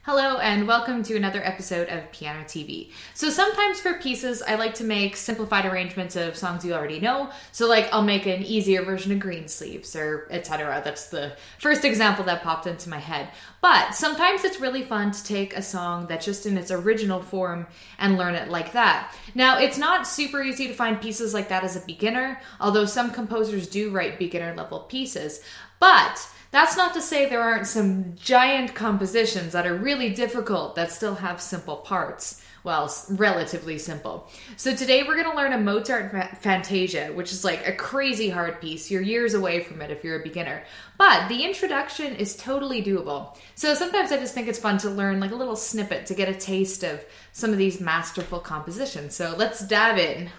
Hello and welcome to another episode of pianoTV. So sometimes for pieces, I like to make simplified arrangements of songs you already know. So like I'll make an easier version of Greensleeves or etc. That's the first example that popped into my head. But sometimes it's really fun to take a song that's just in its original form and learn it like that. Now, it's not super easy to find pieces like that as a beginner, although some composers do write beginner level pieces. But that's not to say there aren't some giant compositions that are really difficult that still have simple parts. Well, relatively simple. So today we're going to learn a Mozart Fantasia, which is like a crazy hard piece. You're years away from it if you're a beginner. But the introduction is totally doable. So sometimes I just think it's fun to learn like a little snippet to get a taste of some of these masterful compositions. So let's dive in.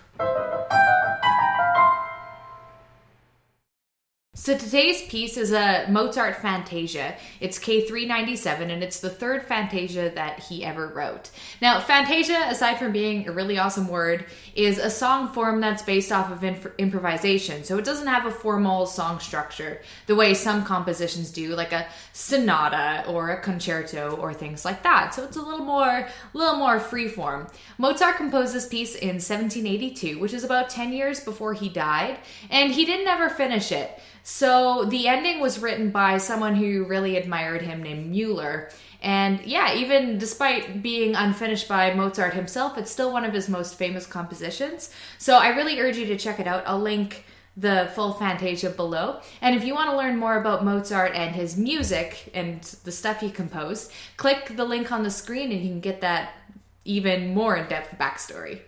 So today's piece is a Mozart Fantasia. It's K397 and it's the third Fantasia that he ever wrote. Now, Fantasia, aside from being a really awesome word, is a song form that's based off of improvisation. So it doesn't have a formal song structure the way some compositions do, like a sonata or a concerto or things like that. So it's a little more freeform. Mozart composed this piece in 1782, which is about 10 years before he died, and he didn't ever finish it. So the ending was written by someone who really admired him named Mueller. And yeah, even despite being unfinished by Mozart himself, it's still one of his most famous compositions. So I really urge you to check it out. I'll link the full Fantasia below. And if you want to learn more about Mozart and his music and the stuff he composed, click the link on the screen and you can get that even more in-depth backstory.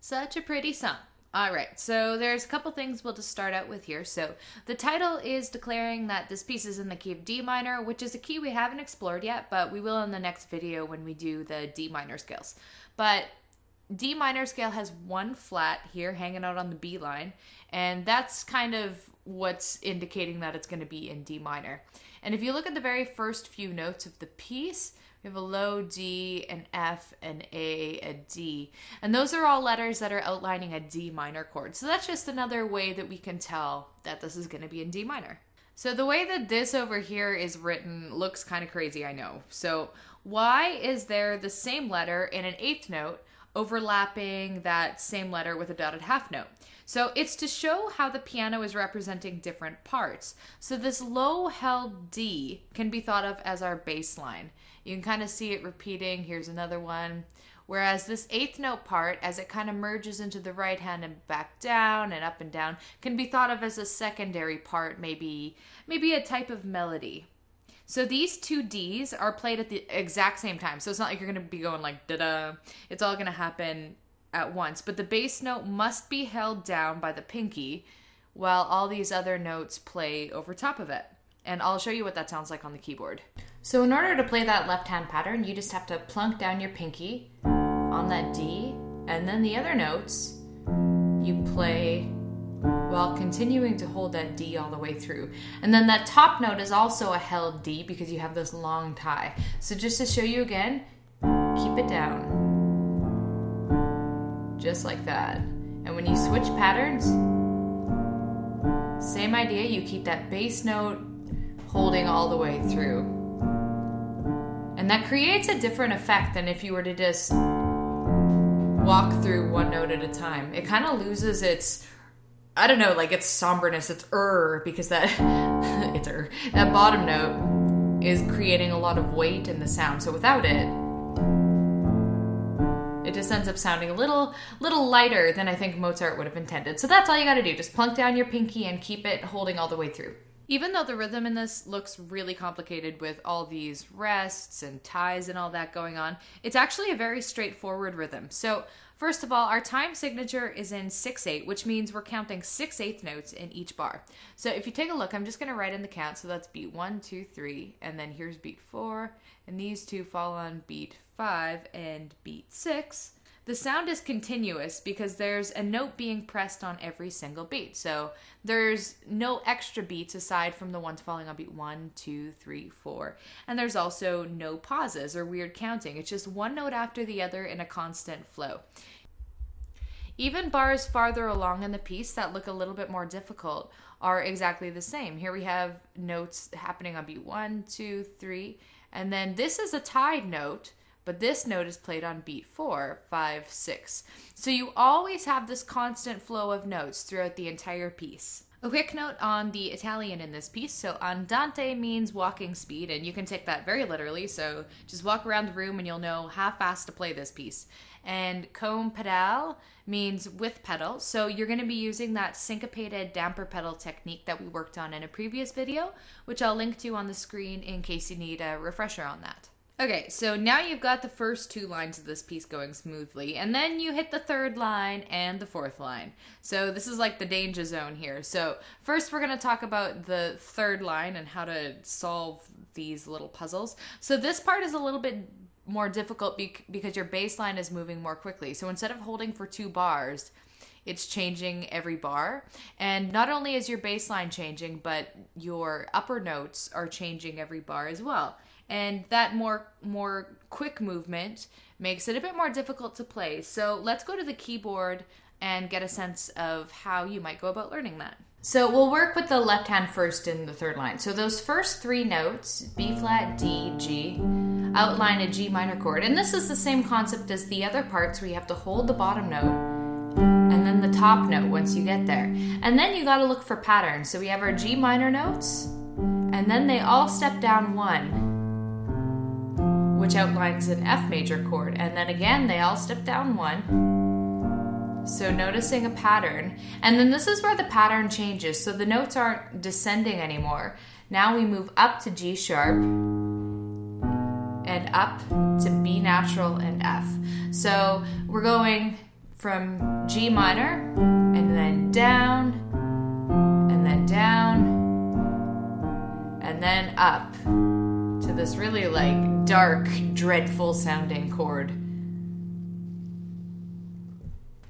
Such a pretty song. All right, so there's a couple things we'll just start out with here. So the title is declaring that this piece is in the key of D minor, which is a key we haven't explored yet, but we will in the next video when we do the D minor scales. But D minor scale has one flat here hanging out on the B line, and that's kind of what's indicating that it's going to be in D minor. And if you look at the very first few notes of the piece, we have a low D, an F, an A, a D. And those are all letters that are outlining a D minor chord. So that's just another way that we can tell that this is going to be in D minor. So the way that this over here is written looks kind of crazy, I know. So why is there the same letter in an eighth note overlapping that same letter with a dotted half note? So it's to show how the piano is representing different parts. So this low held D can be thought of as our bass line. You can kind of see it repeating. Here's another one. Whereas this eighth note part, as it kind of merges into the right hand and back down and up and down, can be thought of as a secondary part, maybe a type of melody. So these two Ds are played at the exact same time. So it's not like you're going to be going like da-da. It's all going to happen at once. But the bass note must be held down by the pinky while all these other notes play over top of it. And I'll show you what that sounds like on the keyboard. So in order to play that left hand pattern, you just have to plunk down your pinky on that D, and then the other notes you play while continuing to hold that D all the way through. And then that top note is also a held D because you have this long tie. So just to show you again, keep it down. Just like that. And when you switch patterns, same idea, you keep that bass note holding all the way through. And that creates a different effect than if you were to just walk through one note at a time. It kind of loses its I don't know, like its somberness, its because that that bottom note is creating a lot of weight in the sound. So without it, it just ends up sounding a little lighter than I think Mozart would have intended. So that's all you got to do. Just plunk down your pinky and keep it holding all the way through. Even though the rhythm in this looks really complicated with all these rests and ties and all that going on, it's actually a very straightforward rhythm. So first of all, our time signature is in 6/8, which means we're counting 6/8 notes in each bar. So if you take a look, I'm just going to write in the count. So that's beat 1, 2, 3, and then here's beat 4, and these two fall on beat 5 and beat 6. The sound is continuous because there's a note being pressed on every single beat. So there's no extra beats aside from the ones falling on beat 1, 2, 3, 4. And there's also no pauses or weird counting. It's just one note after the other in a constant flow. Even bars farther along in the piece that look a little bit more difficult are exactly the same. Here we have notes happening on beat 1, 2, 3, and then this is a tied note, but this note is played on beat 4, 5, 6. So you always have this constant flow of notes throughout the entire piece. A quick note on the Italian in this piece. So andante means walking speed, and you can take that very literally. So just walk around the room and you'll know how fast to play this piece. And con pedal means with pedal. So you're going to be using that syncopated damper pedal technique that we worked on in a previous video, which I'll link to on the screen in case you need a refresher on that. Okay, so now you've got the first two lines of this piece going smoothly, and then you hit the third line and the fourth line. So this is like the danger zone here. So first we're going to talk about the third line and how to solve these little puzzles. So this part is a little bit more difficult because your bass line is moving more quickly. So instead of holding for 2 bars, it's changing every bar. And not only is your bass line changing, but your upper notes are changing every bar as well. And that more quick movement makes it a bit more difficult to play. So let's go to the keyboard and get a sense of how you might go about learning that. So we'll work with the left hand first in the third line. So those first 3 notes, B flat, D, G, outline a G minor chord. And this is the same concept as the other parts where you have to hold the bottom note and then the top note once you get there. And then you got to look for patterns. So we have our G minor notes, and then they all step down 1, which outlines an F major chord. And then again, they all step down 1. So noticing a pattern. And then this is where the pattern changes. So the notes aren't descending anymore. Now we move up to G sharp and up to B natural and F. So we're going from G minor and then down and then down and then up to this really like dark, dreadful sounding chord.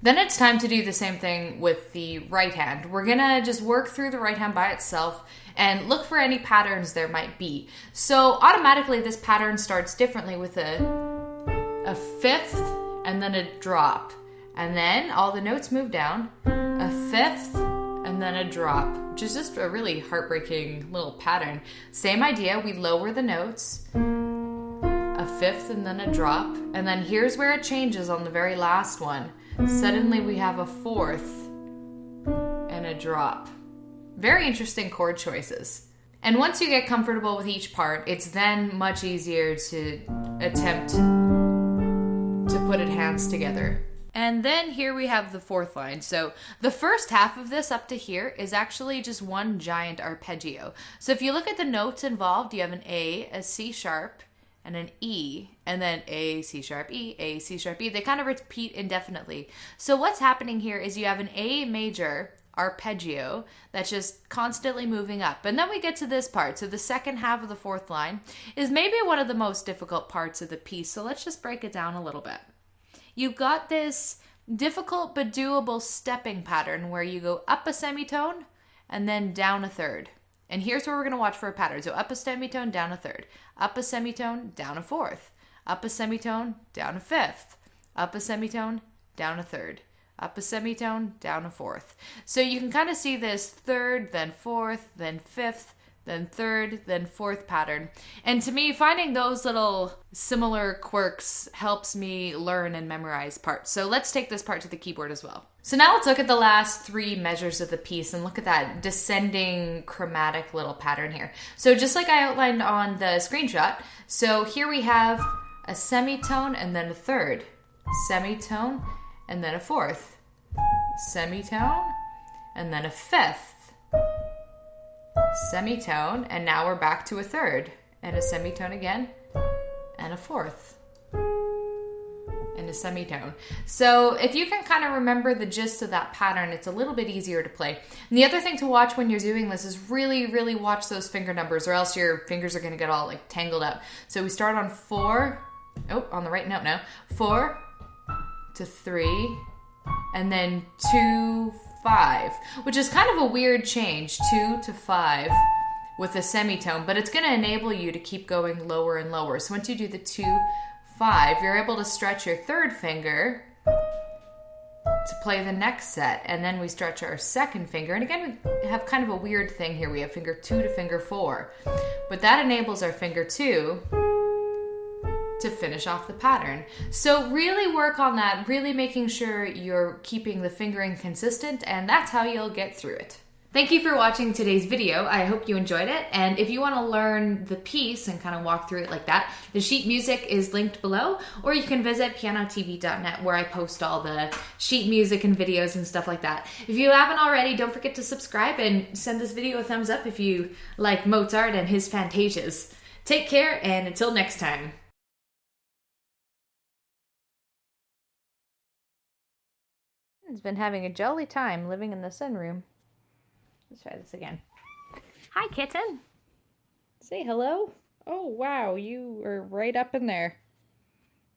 Then it's time to do the same thing with the right hand. We're gonna just work through the right hand by itself and look for any patterns there might be. So automatically this pattern starts differently with a fifth and then a drop. And then all the notes move down, a fifth and then a drop, which is just a really heartbreaking little pattern. Same idea, we lower the notes, a fifth and then a drop, and then here's where it changes on the very last one. Suddenly we have a fourth and a drop. Very interesting chord choices. And once you get comfortable with each part, it's then much easier to attempt to put it hands together. And then here we have the fourth line. So the first half of this up to here is actually just one giant arpeggio. So if you look at the notes involved, you have an A, a C sharp, and an E, and then A, C sharp, E, A, C sharp, E. They kind of repeat indefinitely. So what's happening here is you have an A major arpeggio that's just constantly moving up. And then we get to this part. So the second half of the fourth line is maybe one of the most difficult parts of the piece. So let's just break it down a little bit. You've got this difficult but doable stepping pattern where you go up a semitone and then down a third. And here's where we're going to watch for a pattern. So up a semitone, down a third. Up a semitone, down a fourth. Up a semitone, down a fifth. Up a semitone, down a third. Up a semitone, down a fourth. So you can kind of see this third, then fourth, then fifth, then third, then fourth pattern. And to me, finding those little similar quirks helps me learn and memorize parts. So let's take this part to the keyboard as well. So now let's look at the last three measures of the piece and look at that descending chromatic little pattern here. So just like I outlined on the screenshot, so here we have a semitone and then a third, semitone and then a fourth, semitone and then a fifth, semitone, and now we're back to a third, and a semitone again, and a fourth, and a semitone. So if you can kind of remember the gist of that pattern, it's a little bit easier to play. And the other thing to watch when you're doing this is really, really watch those finger numbers, or else your fingers are going to get all like tangled up. So we start on 4, on the right note now, 4 to 3, and then 2, 5, which is kind of a weird change, 2 to 5 with a semitone, but it's going to enable you to keep going lower and lower. So once you do the 2, 5, you're able to stretch your third finger to play the next set, and then we stretch our second finger, and again we have kind of a weird thing here. We have finger 2 to finger 4, but that enables our finger 2 to finish off the pattern. So really work on that, really making sure you're keeping the fingering consistent, and that's how you'll get through it. Thank you for watching today's video. I hope you enjoyed it, and if you want to learn the piece and kind of walk through it like that, the sheet music is linked below, or you can visit pianotv.net where I post all the sheet music and videos and stuff like that. If you haven't already, don't forget to subscribe and send this video a thumbs up if you like Mozart and his Fantasias. Take care, and until next time. Has been having a jolly time living in the sunroom. Let's try this again. Hi, kitten. Say hello. Oh, wow, you are right up in there.